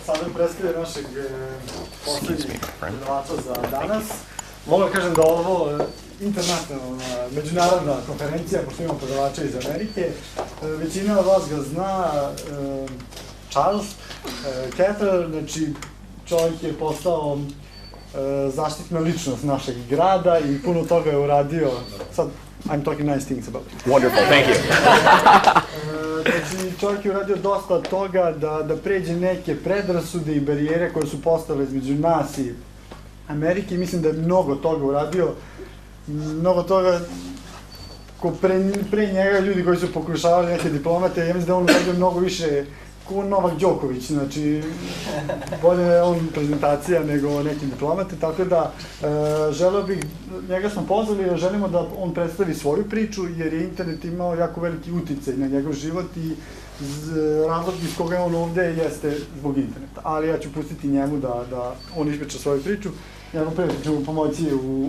Sada predstavlja našeg poslednjeg predavača za danas. Mogu da kažem da ovo internacionalna, međunarodna konferencija, pošto imamo predavača iz Amerike. Većina od vas ga zna, Charles, Cather, znači čovjek je postao zaštitna ličnost našeg grada i puno toga je uradio. Sad, I'm talking nice things about it. Wonderful, thank you. Znači, čovjek je uradio dosta toga da pređe neke predrasude i barijere koje su postale između nas i Amerike. Mislim da je mnogo toga uradio. Mnogo toga ko pre njega ljudi koji su pokušavali neke diplomate, ja mislim da on uradio mnogo više ko Novak Đoković, znači bolje je on prezentacija nego neki diplomate, tako da želeo bih, njega smo pozvali jer želimo da on predstavi svoju priču jer je internet imao jako veliki uticaj na njegov život i razlog iz koga je on ovde jeste zbog interneta, ali ja ću pustiti njemu da on ispriča svoju priču, ja prijatelj ću mu pomoći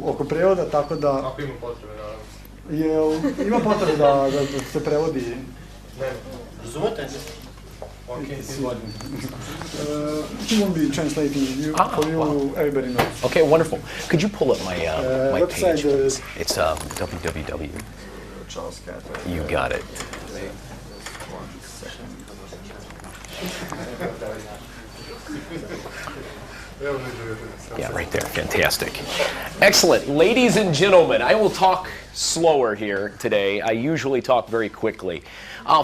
oko prevoda, tako da... Ako ima potrebe, naravno. Ima potrebe da se prevodi? Ne, razumete? Okay, he won't be translating you, for you, wow. Everybody knows. Okay, wonderful. Could you pull up my my website page? It's www. Charles Cather. You got it. Yeah, right there. Fantastic. Excellent. Ladies and gentlemen, I will talk slower here today. I usually talk very quickly.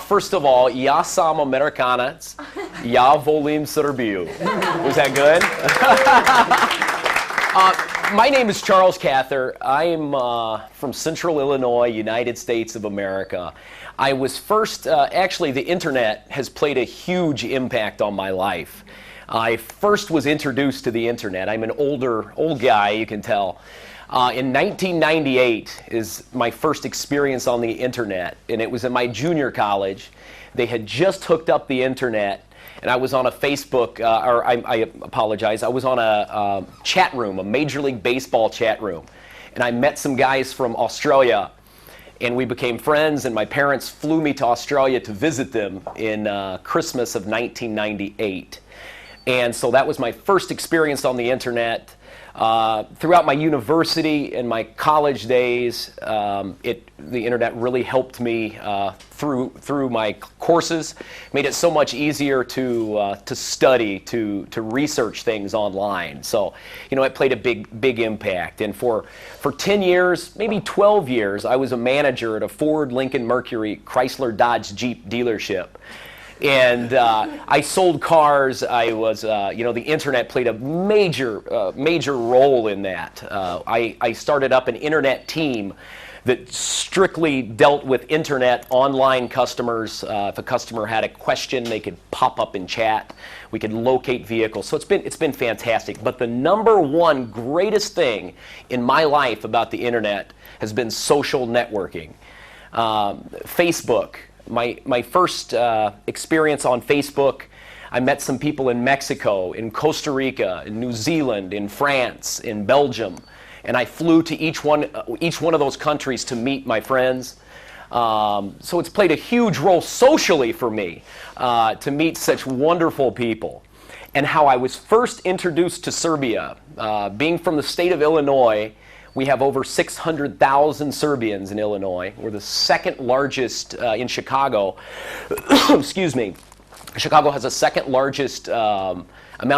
First of all, ja sam Amerikanac, ja volim Serbiju. Was that good? My name is Charles Cather. I'm from Central Illinois, United States of America. I was first, actually the internet has played a huge impact on my life. I first was introduced to the internet. I'm an old guy, you can tell. In 1998 is my first experience on the internet, and it was in my junior college. They had just hooked up the internet, and I was on a Facebook, I apologize, I was on a chat room, a Major League Baseball chat room, and I met some guys from Australia, and we became friends, and my parents flew me to Australia to visit them in Christmas of 1998. And so that was my first experience on the internet. Throughout my university and my college days, the internet really helped me through my courses, made it so much easier to study, to research things online. So, you know, it played a big impact. And for 10 years, maybe 12 years, I was a manager at a Ford, Lincoln, Mercury, Chrysler, Dodge, Jeep dealership. And I sold cars. I was, you know, the internet played a major role in that. I started up an internet team that strictly dealt with internet online customers. If a customer had a question, they could pop up in chat. We could locate vehicles. So it's been fantastic. But the number one greatest thing in my life about the internet has been social networking. Facebook. My first experience on Facebook, I met some people in Mexico, in Costa Rica, in New Zealand, in France, in Belgium, and I flew to each one of those countries to meet my friends. So it's played a huge role socially for me to meet such wonderful people. And how I was first introduced to Serbia, being from the state of Illinois. We have over 600,000 Serbians in Illinois. We're the second largest in Chicago. Excuse me. Chicago has the second largest amount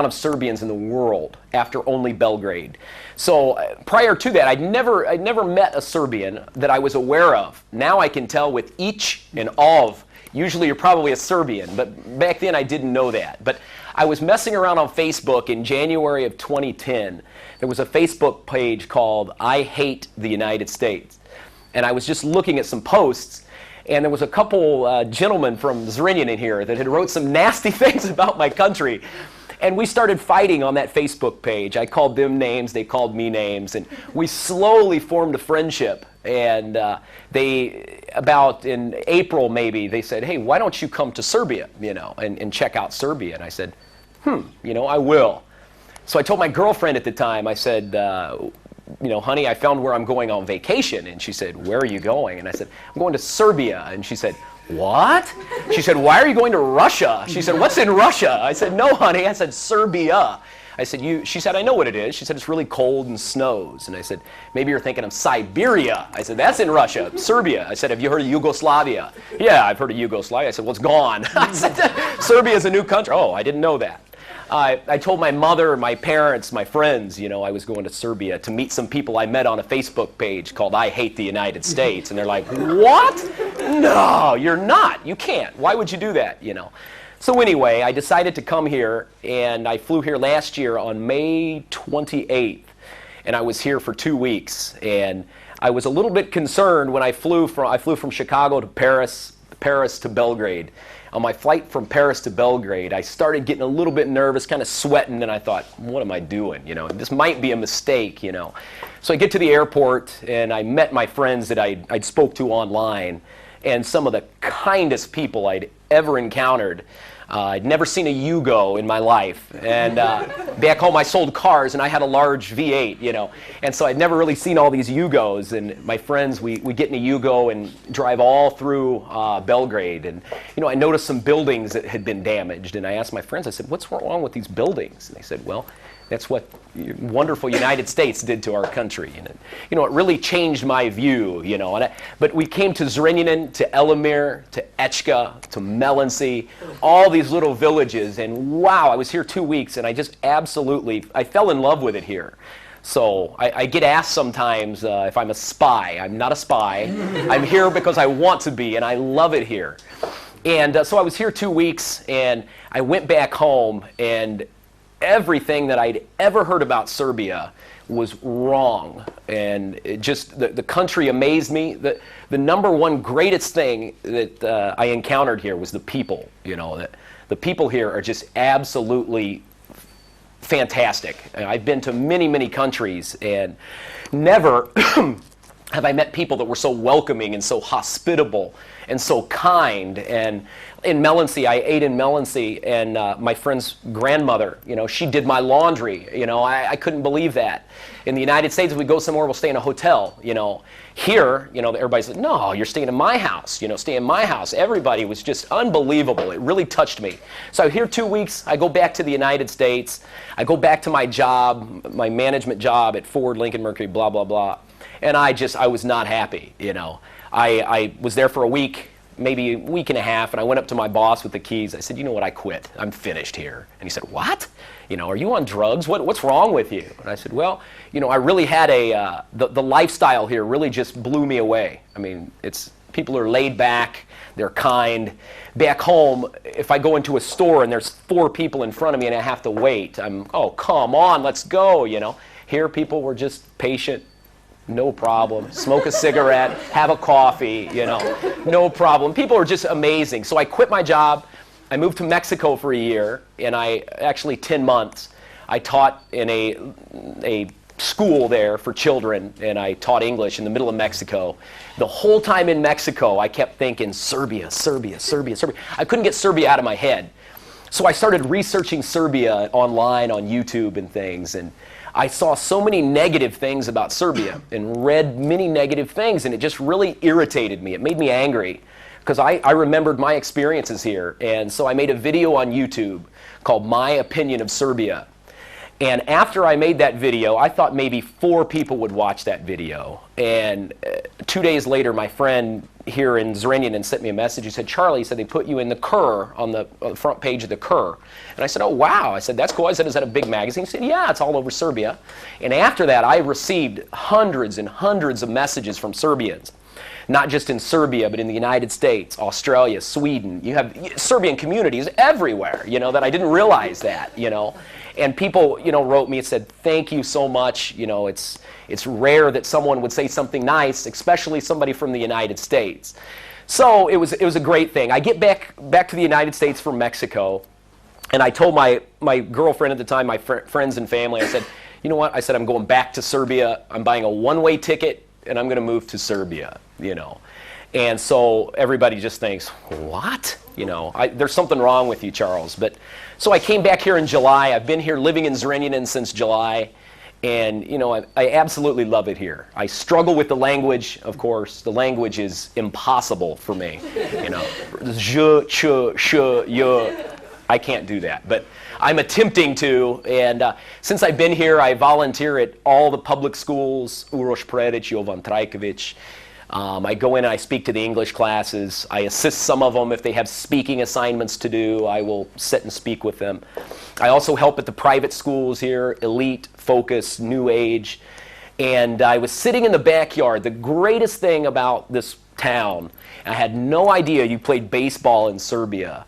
of Serbians in the world after only Belgrade. So prior to that, I'd never met a Serbian that I was aware of. Now I can tell with each and all of. Usually you're probably a Serbian, but back then I didn't know that. But I was messing around on Facebook in January of 2010. There was a Facebook page called I Hate the United States. And I was just looking at some posts, and there was a couple gentlemen from Zrenjanin here that had wrote some nasty things about my country. And we started fighting on that Facebook page. I called them names, they called me names, and we slowly formed a friendship. And about in April maybe, they said, hey, why don't you come to Serbia, you know, and check out Serbia? And I said, you know, I will. So I told my girlfriend at the time, I said, you know, honey, I found where I'm going on vacation. And she said, where are you going? And I said, I'm going to Serbia. And she said, what? She said, why are you going to Russia? She said, what's in Russia? I said, no, honey. I said, Serbia. I said, she said, I know what it is. She said, it's really cold and snows. And I said, maybe you're thinking of Siberia. I said, that's in Russia. Serbia. I said, have you heard of Yugoslavia? Yeah, I've heard of Yugoslavia. I said, well, it's gone. I said, Serbia is a new country. Oh, I didn't know that. I told my mother, my parents, my friends, you know, I was going to Serbia to meet some people I met on a Facebook page called I Hate the United States. And they're like, what? No, you're not. You can't. Why would you do that, you know? So anyway, I decided to come here, and I flew here last year on May 28th, and I was here for 2 weeks. And I was a little bit concerned when I flew from Chicago to Paris to Belgrade. On my flight from Paris to Belgrade, I started getting a little bit nervous, kind of sweating, and I thought, what am I doing? You know, this might be a mistake, you know. So I get to the airport, and I met my friends that I'd spoke to online, and some of the kindest people I'd ever encountered. I'd never seen a Yugo in my life, and back home I sold cars, and I had a large V8, you know, and so I'd never really seen all these Yugos. And my friends, we get in a Yugo and drive all through Belgrade, and you know, I noticed some buildings that had been damaged, and I asked my friends, I said, what's wrong with these buildings? And they said, well, that's what wonderful United States did to our country. And you know, it really changed my view, you know. But we came to Zrenjanin, to Elimir, to Echka, to Melancy, all these little villages, and wow, I was here 2 weeks, and I just absolutely, I fell in love with it here. So I get asked sometimes if I'm a spy. I'm not a spy. I'm here because I want to be, and I love it here. And so I was here 2 weeks, and I went back home, and everything that I'd ever heard about Serbia was wrong. And it just, the country amazed me. The number one greatest thing that I encountered here was the people. You know, the people here are just absolutely fantastic. I've been to many, many countries, and never have I met people that were so welcoming and so hospitable and so kind. And in Melancy, I ate in Melancy, and my friend's grandmother, you know, she did my laundry. You know, I couldn't believe that. In the United States, if we go somewhere, we'll stay in a hotel, you know. Here, you know, everybody's like, no, you're staying in my house, you know, stay in my house. Everybody was just unbelievable. It really touched me. So here 2 weeks, I go back to the United States. I go back to my job, my management job at Ford, Lincoln, Mercury, blah, blah, blah. And I was not happy, you know. I was there for a week, maybe a week and a half, and I went up to my boss with the keys. I said, you know what, I quit. I'm finished here. And he said, what? You know, are you on drugs? What's wrong with you? And I said, well, you know, I really had the lifestyle here really just blew me away. I mean, people are laid back, they're kind. Back home, if I go into a store and there's 4 people in front of me and I have to wait, oh, come on, let's go, you know. Here, people were just patient. No problem. Smoke a cigarette, have a coffee, you know, no problem. People are just amazing. So I quit my job. I moved to Mexico for a year, and actually 10 months. I taught in a school there for children, and I taught English in the middle of Mexico. The whole time in Mexico, I kept thinking, Serbia, Serbia, Serbia, Serbia. I couldn't get Serbia out of my head. So I started researching Serbia online on YouTube and things, and I saw so many negative things about Serbia and read many negative things, and it just really irritated me. It made me angry because I remembered my experiences here. And so I made a video on YouTube called My Opinion of Serbia. And after I made that video, I thought maybe 4 people would watch that video. And 2 days later, my friend here in Zrenjanin sent me a message. He said, Charlie, he said, they put you in the Kur, on the front page of the Kur. And I said, oh, wow. I said, that's cool. I said, is that a big magazine? He said, yeah, it's all over Serbia. And after that, I received hundreds and hundreds of messages from Serbians. Not just in Serbia, but in the United States, Australia, Sweden. You have Serbian communities everywhere, you know, that I didn't realize that, you know. And people, you know, wrote me and said, thank you so much. You know, it's rare that someone would say something nice, especially somebody from the United States. So it was a great thing. I get back to the United States from Mexico, and I told my girlfriend at the time, my friends and family, I said, you know what? I said, I'm going back to Serbia. I'm buying a one-way ticket, and I'm going to move to Serbia, you know. And so everybody just thinks, what? You know, there's something wrong with you, Charles. But so I came back here in July. I've been here living in Zrenjanin since July. And, you know, I absolutely love it here. I struggle with the language, of course. The language is impossible for me. You know, je, je. I can't do that. But I'm attempting to. And since I've been here, I volunteer at all the public schools, Uroš Predić, Jovan Trajković. I go in and I speak to the English classes. I assist some of them if they have speaking assignments to do. I will sit and speak with them. I also help at the private schools here, Elite, Focus, New Age. And I was sitting in the backyard. The greatest thing about this town, I had no idea you played baseball in Serbia.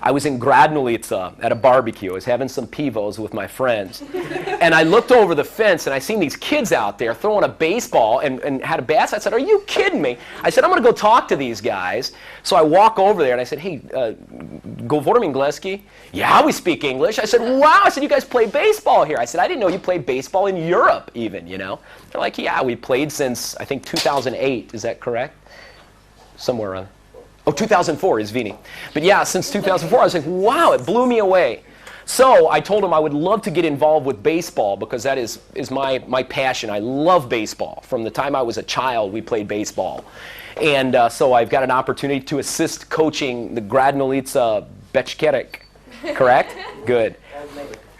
I was in Gradnolica at a barbecue. I was having some pivos with my friends. And I looked over the fence and I seen these kids out there throwing a baseball and had a bat. So I said, are you kidding me? I said, I'm going to go talk to these guys. So I walk over there and I said, hey, govorim engleski? Yeah, we speak English. I said, wow. I said, you guys play baseball here. I said, I didn't know you played baseball in Europe even, you know. They're like, yeah, we played since, I think, 2008. Is that correct? Somewhere around. Oh, 2004 is Vini. But yeah, since 2004, I was like, wow, it blew me away. So I told him I would love to get involved with baseball because that is my passion. I love baseball. From the time I was a child, we played baseball. And so I've got an opportunity to assist coaching the Gradnolica Bečkerek. Correct? Good.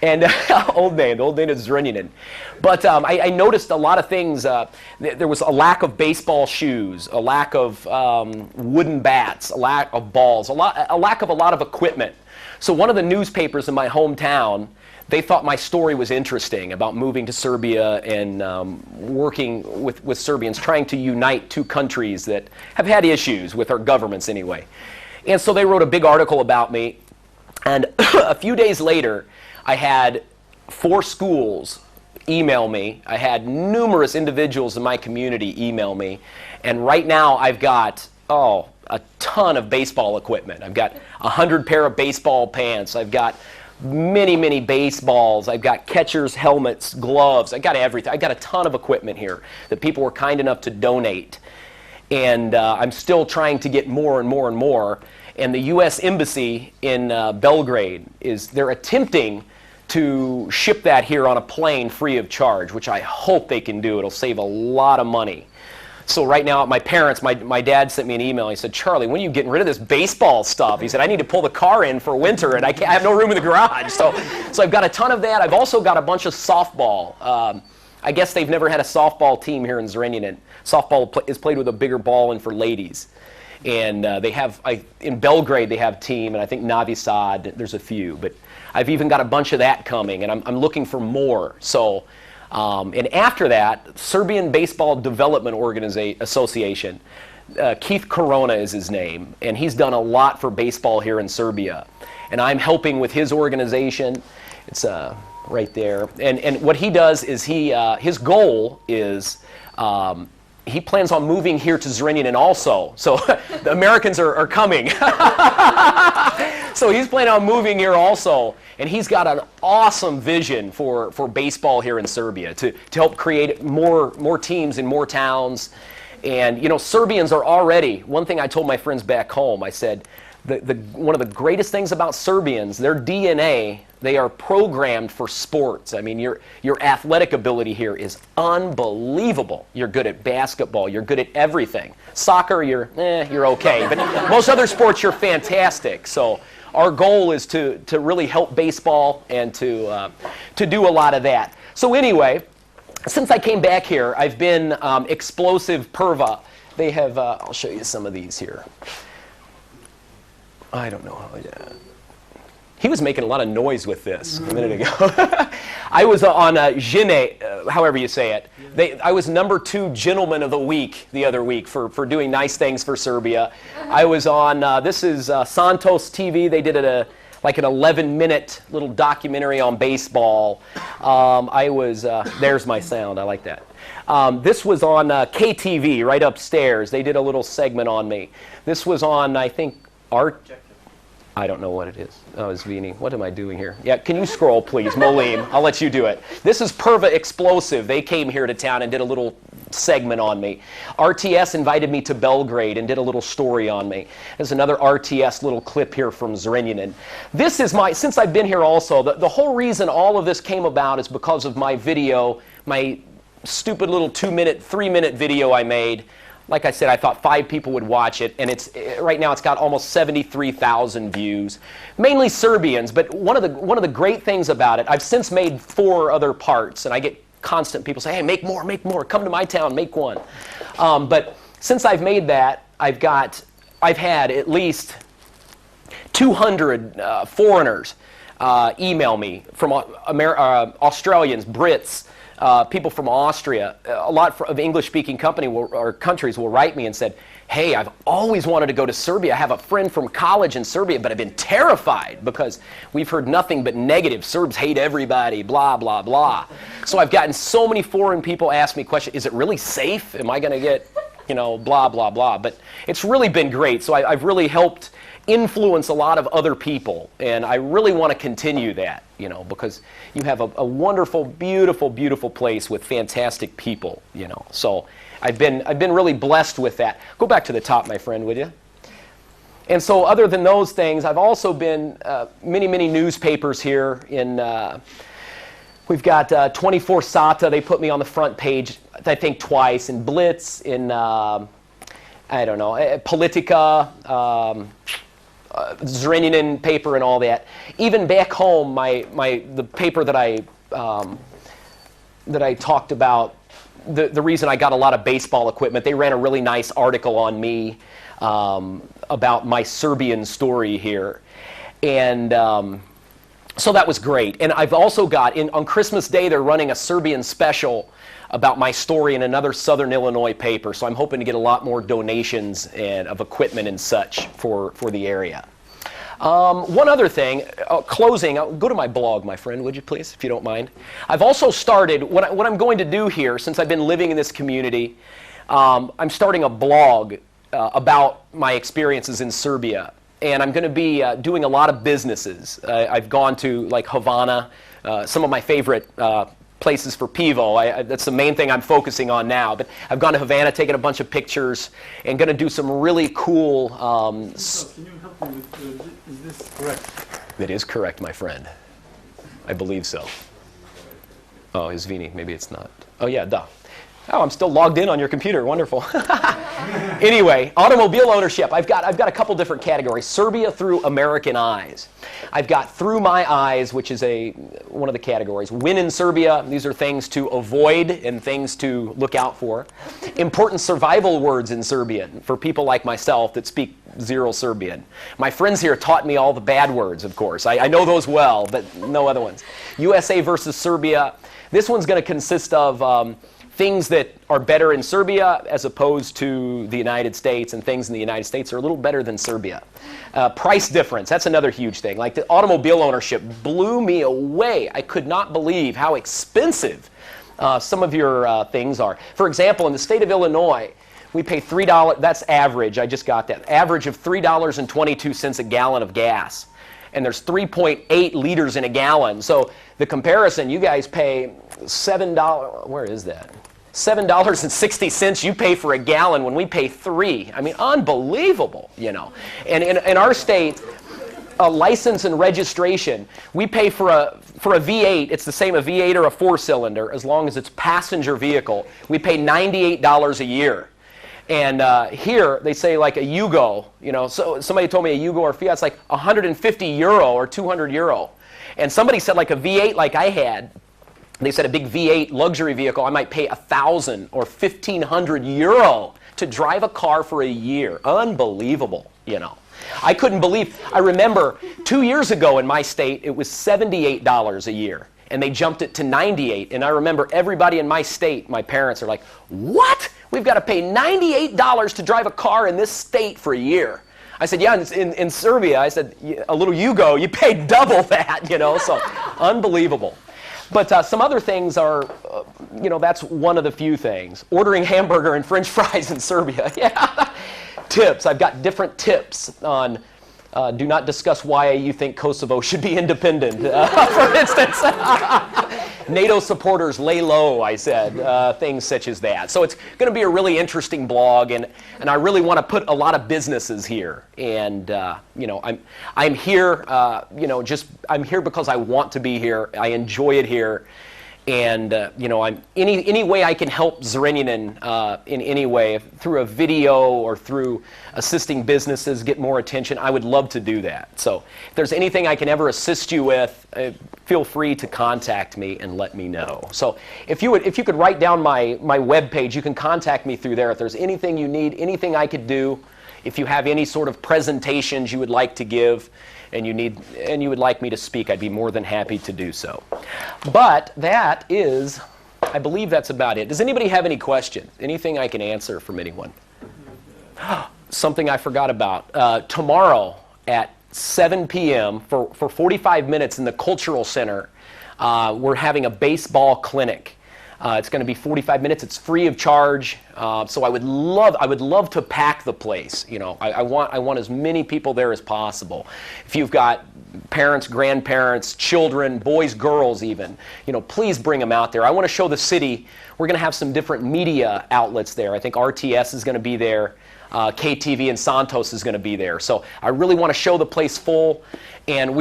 And old name is Zrenjanin. But I noticed a lot of things. There was a lack of baseball shoes, a lack of wooden bats, a lack of balls, a lack of a lot of equipment. So one of the newspapers in my hometown, they thought my story was interesting about moving to Serbia and working with Serbians, trying to unite two countries that have had issues with our governments anyway. And so they wrote a big article about me. And a few days later, I had 4 schools email me. I had numerous individuals in my community email me. And right now I've got, a ton of baseball equipment. I've got 100 pair of baseball pants. I've got many, many baseballs. I've got catchers, helmets, gloves. I've got everything. I've got a ton of equipment here that people were kind enough to donate. And I'm still trying to get more and more and more. And the U.S. Embassy in Belgrade they're attempting to ship that here on a plane free of charge, which I hope they can do. It'll save a lot of money. So right now, my parents, my dad sent me an email. He said, Charlie, when are you getting rid of this baseball stuff? He said, I need to pull the car in for winter, and I have no room in the garage. So I've got a ton of that. I've also got a bunch of softball. I guess they've never had a softball team here in Zrenjanin. Softball is played with a bigger ball and for ladies. And they have, in Belgrade, they have a team, and I think Novi Sad, there's a few. But I've even got a bunch of that coming, and I'm looking for more. So, and after that, Serbian Baseball Development Association, Keith Corona is his name, and he's done a lot for baseball here in Serbia. And I'm helping with his organization. It's right there. And what he does is his goal is he plans on moving here to Zrenjanin also. So the Americans are coming. So he's planning on moving here also. And he's got an awesome vision for baseball here in Serbia to help create more teams in more towns. And, you know, Serbians are already, one thing I told my friends back home, I said, one of the greatest things about Serbians, their DNA, they are programmed for sports. I mean, your athletic ability here is unbelievable. You're good at basketball. You're good at everything. Soccer, you're okay. But most other sports, you're fantastic. So our goal is to really help baseball and to do a lot of that. So anyway, since I came back here, I've been Explosive Perva. They have, I'll show you some of these here. I don't know how, yeah. He was making a lot of noise with this a minute ago. I was on Žene, however you say it. I was #2 Gentleman of the Week the other week for doing nice things for Serbia. I was on, this is Santos TV. They did like an 11-minute little documentary on baseball. I was, there's my sound, I like that. This was on KTV right upstairs. They did a little segment on me. This was on, I think, I don't know what it is. Oh, it's Vini. What am I doing here? Yeah, can you scroll, please? Molim, I'll let you do it. This is Perva Explosive. They came here to town and did a little segment on me. RTS invited me to Belgrade and did a little story on me. There's another RTS little clip here from Zrenjanin. This is since I've been here also, the whole reason all of this came about is because of my video, my stupid little 2-minute, 3-minute video I made. Like I said, I thought 5 people would watch it, and right now it's got almost 73,000 views. Mainly Serbians, but one of the great things about it, I've since made 4 other parts, and I get constant people say, hey, make more, come to my town, make one. But since I've made that, I've had at least 200 foreigners email me from Australians, Brits, people from Austria. A lot of English-speaking countries will write me and said, hey, I've always wanted to go to Serbia. I have a friend from college in Serbia, but I've been terrified because we've heard nothing but negative. Serbs hate everybody, blah, blah, blah. So I've gotten so many foreign people ask me questions, is it really safe? Am I going to get, blah, blah, blah. But it's really been great. So I've really helped influence a lot of other people, and I really want to continue that, because you have a wonderful, beautiful, beautiful place with fantastic people, So I've been really blessed with that. Go back to the top, my friend, would you? And so other than those things, I've also been many, many newspapers here in we've got 24 Sata. They put me on the front page, I think, twice, in Blitz, in I don't know, Politica, Zrenjanin paper and all that. Even back home, the paper that I talked about, the reason I got a lot of baseball equipment, they ran a really nice article on me about my Serbian story here. And so that was great. And I've also got, on Christmas Day, they're running a Serbian special about my story in another Southern Illinois paper. So I'm hoping to get a lot more donations of equipment and such for the area. One other thing, closing, go to my blog, my friend, would you please, if you don't mind. I've also started, what I'm going to do here, since I've been living in this community, I'm starting a blog about my experiences in Serbia. And I'm going to be doing a lot of businesses. I've gone to like Havana, some of my favorite places for pivo. That's the main thing I'm focusing on now. But I've gone to Havana, taken a bunch of pictures, and going to do some really cool... Can you help me with, is this correct? That is correct, my friend. I believe so. Oh, Izvini, maybe it's not. Oh yeah, duh. Oh, I'm still logged in on your computer. Wonderful. Anyway, automobile ownership. I've got a couple different categories. Serbia through American eyes. I've got through my eyes, which is one of the categories. Win in Serbia. These are things to avoid and things to look out for. Important survival words in Serbian for people like myself that speak zero Serbian. My friends here taught me all the bad words, of course. I know those well, but no other ones. USA versus Serbia. This one's going to consist of things that are better in Serbia as opposed to the United States, and things in the United States are a little better than Serbia. Price difference, that's another huge thing. Like the automobile ownership blew me away. I could not believe how expensive some of your things are. For example, in the state of Illinois, we pay $3, that's average, I just got that, average of $3.22 a gallon of gas. And there's 3.8 liters in a gallon. So the comparison, you guys pay $7, where is that? $7.60 you pay for a gallon when we pay $3. I mean, unbelievable, And in our state, a license and registration, we pay for a V8, it's the same a V8 or a 4-cylinder, as long as it's passenger vehicle, we pay $98 a year. And here, they say like a Yugo, so somebody told me a Yugo or Fiat's like 150 euro or 200 euro. And somebody said like a V8 like I had, they said a big V8 luxury vehicle, I might pay 1,000 or 1,500 euro to drive a car for a year. Unbelievable, I couldn't believe, I remember 2 years ago in my state, it was $78 a year. And they jumped it to $98. And I remember everybody in my state, my parents are like, what? We've got to pay $98 to drive a car in this state for a year. I said, yeah, in Serbia, I said, a little Yugo, you pay double that, so unbelievable. But some other things are, that's one of the few things. Ordering hamburger and French fries in Serbia, yeah. Tips, I've got different tips on do not discuss why you think Kosovo should be independent, for instance. NATO supporters lay low, I said, things such as that. So it's going to be a really interesting blog, and I really want to put a lot of businesses here. And I'm here, I'm here because I want to be here. I enjoy it here, And any way I can help Zrenjanin in any way, through a video or through assisting businesses get more attention, I would love to do that. So if there's anything I can ever assist you with, feel free to contact me and let me know. So if you could write down my webpage, you can contact me through there. If there's anything you need, anything I could do, if you have any sort of presentations you would like to give, and you would like me to speak, I'd be more than happy to do so. But that is, I believe that's about it. Does anybody have any questions? Anything I can answer from anyone? Something I forgot about. Tomorrow at 7 p.m. for 45 minutes in the Cultural Center, we're having a baseball clinic. It's going to be 45 minutes. It's free of charge. So I would love to pack the place. I want as many people there as possible. If you've got parents, grandparents, children, boys, girls even, please bring them out there. I want to show the city. We're going to have some different media outlets there. I think RTS is going to be there. KTV and Santos is going to be there. So I really want to show the place full. And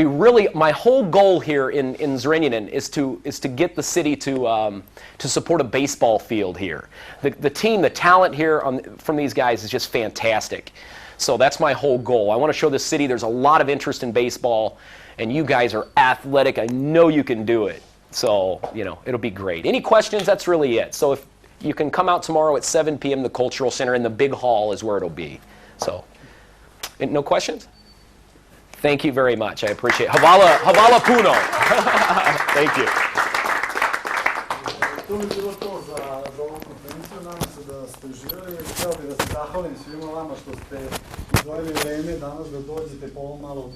my whole goal here in Zrenjanin is to get the city to support a baseball field here. The team, the talent here from these guys is just fantastic. So that's my whole goal. I want to show the city there's a lot of interest in baseball, and you guys are athletic. I know you can do it. So, it'll be great. Any questions? That's really it. So if you can come out tomorrow at 7 p.m. the Cultural Center in the big hall is where it'll be. So, no questions? Thank you very much. I appreciate it. Hvala puno. Thank you. To bi bilo to za ovu konferenciju. Nadam se da ste uživali. Htio bih da se zahvalim svima vama što ste izdvojili vreme danas da dođete po ovom malo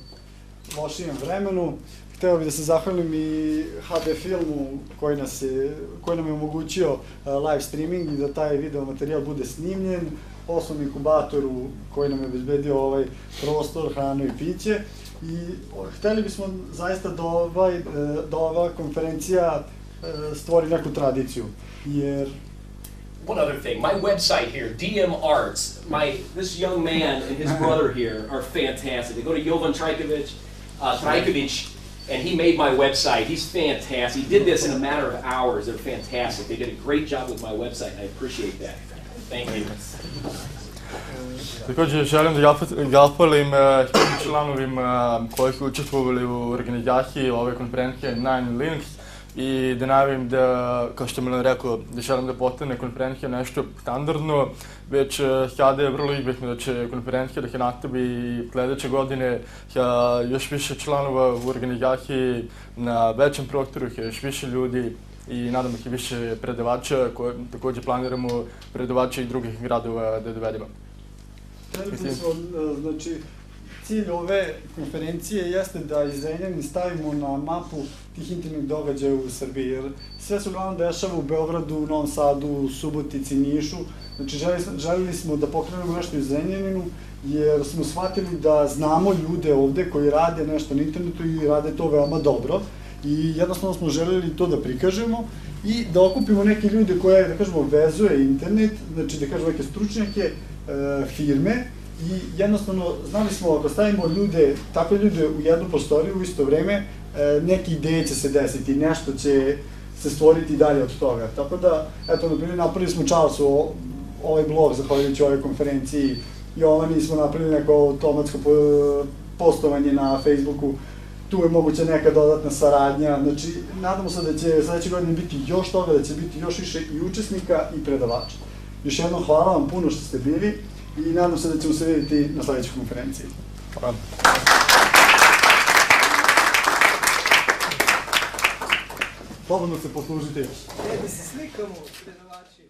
lošijem vremenu. Hteo bih da se zahvalim i HD filmu koji nam je omogućio live streaming i da taj video materijal bude snimljen, poslovnom inkubatoru koji nam je obezbedio ovaj prostor, hranu i piće. I hteli bismo zaista da ova konferencija stvori neku tradiciju, jer... One other thing, my website here, DM Arts, this young man and his brother here are fantastic. They go to Jovan Trajkovic, and he made my website. He's fantastic. He did this in a matter of hours. They're fantastic. They did a great job with my website, and I appreciate that. Thank you. Također želim da zahvalim svim članovima koji su učestvovali u organizaciji ove konferencije Nine Links i da najavim da, kao što Milan rekao, da želim da postane konferencija nešto standardno. Već sada je vrlo izvjesno da će konferencija da se nastavi sljedeće godine sa još više članova u organizaciji na većem prostoru, sa još više ljudi i nadamo se više predavača, također planiramo predavača i drugih gradova da dovedemo. Znači, cilj ove konferencije jeste da iz Zrenjanina stavimo na mapu tih intimnih događaja u Srbiji, jer sve se uglavnom dešava u Beogradu, u Novom Sadu, Subotici, Nišu. Znači, želili smo da pokrenemo nešto u Zrenjaninu, jer smo shvatili da znamo ljude ovde koji rade nešto na internetu i rade to veoma dobro. I jednostavno smo želeli to da prikažemo i da okupimo neke ljude koje, da kažemo, vezuje internet, znači da kažemo neke stručnjake, firme, i jednostavno znali smo ako stavimo takve ljude u jednu prostoriju u isto vreme, neke ideje će se desiti, nešto će se stvoriti dalje od toga. Tako da, eto, na primjer, napravili smo Charlesu ovaj blog zahvaljujući ovoj konferenciji, Jovani smo napravili neko automatsko postovanje na Facebooku, tu je moguća neka dodatna saradnja. Znači, nadamo se da će sledeće godine biti još toga, da će biti još više i učesnika i predavača. Još jednom hvala vam puno što ste bili i nadam se da ćemo se vidjeti na sledećoj konferenciji. Hvala. Slobodno se poslužite još. Da se slikamo, predavači.